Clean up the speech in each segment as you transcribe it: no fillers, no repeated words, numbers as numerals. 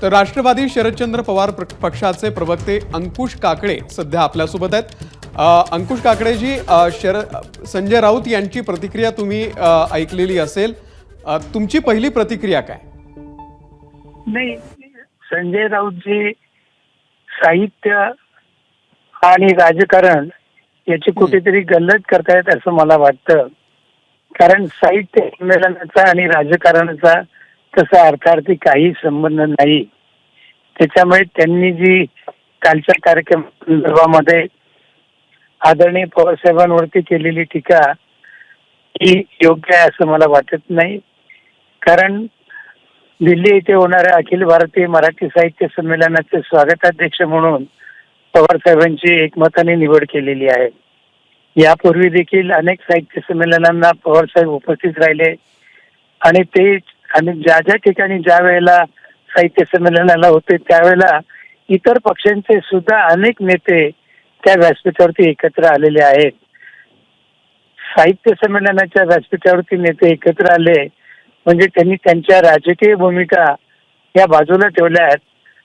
तर राष्ट्रवादी शरदचंद्र पवार पक्षाचे प्रवक्ते अंकुश काकडे सध्या आपल्यासोबत आहेत। अंकुश काकडेजी, संजय राऊत यांची प्रतिक्रिया तुम्ही ऐकलेली असेल, तुमची पहिली प्रतिक्रिया काय? नाही, संजय राऊतजी साहित्य आणि राजकारण याची कुठेतरी गल्लत करतायत असं मला वाटतं। कारण साहित्य संमेलनाचा आणि राजकारणाचा तसा अर्थार्थी काही संबंध नाही। त्याच्यामुळे त्यांनी जी कालच्या कार्यक्रम संदर्भामध्ये आदरणीय पवारसाहेबांवरती केलेली टीका ही योग्य आहे असं मला वाटत नाही। कारण दिल्ली येथे होणाऱ्या अखिल भारतीय मराठी साहित्य संमेलनाचे स्वागताध्यक्ष म्हणून पवारसाहेबांची एकमताने निवड केलेली आहे। यापूर्वी देखील अनेक साहित्य संमेलनांना पवारसाहेब उपस्थित राहिले आणि ज्या ज्या ठिकाणी ज्या वेळेला साहित्य संमेलनाला होते त्यावेळेला इतर पक्षांचे सुद्धा अनेक नेते त्या व्यासपीठावरती एकत्र आलेले आहेत। साहित्य संमेलनाच्या व्यासपीठावरती नेते एकत्र आले म्हणजे त्यांनी त्यांच्या राजकीय भूमिका या बाजूला ठेवल्यात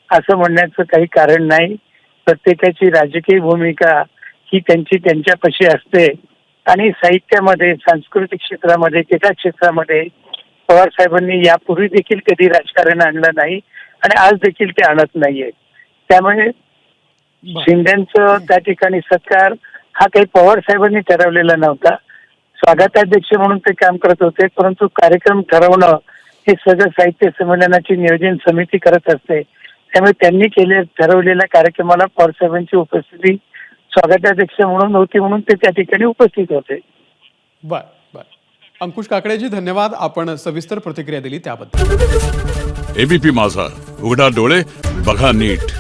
असं म्हणण्याचं काही कारण नाही। प्रत्येकाची राजकीय भूमिका ही त्यांची त्यांच्यापाशी असते आणि साहित्यामध्ये, सांस्कृतिक क्षेत्रामध्ये, क्रीडा क्षेत्रामध्ये पवार साहेबांनी यापूर्वी देखील कधी राजकारण आणलं नाही आणि आज देखील ते आणत नाहीये। त्यामुळे शिंदेचं त्या ठिकाणी सत्कार हा काही पवार साहेबांनी ठरवलेला नव्हता। स्वागताध्यक्ष म्हणून ते काम करत होते, परंतु कार्यक्रम ठरवणं हे सगळं साहित्य संमेलनाची नियोजन समिती करत असते। त्यामुळे त्यांनी ठरवलेल्या कार्यक्रमाला पवार साहेबांची उपस्थिती स्वागताध्यक्ष म्हणून होती, म्हणून ते त्या ठिकाणी उपस्थित होते। बर बर अंकुश काकडेजी, धन्यवाद, आपण सविस्तर प्रतिक्रिया दिली त्याबद्दल। एबीपी माझा, उघडा डोळे बघा नीट।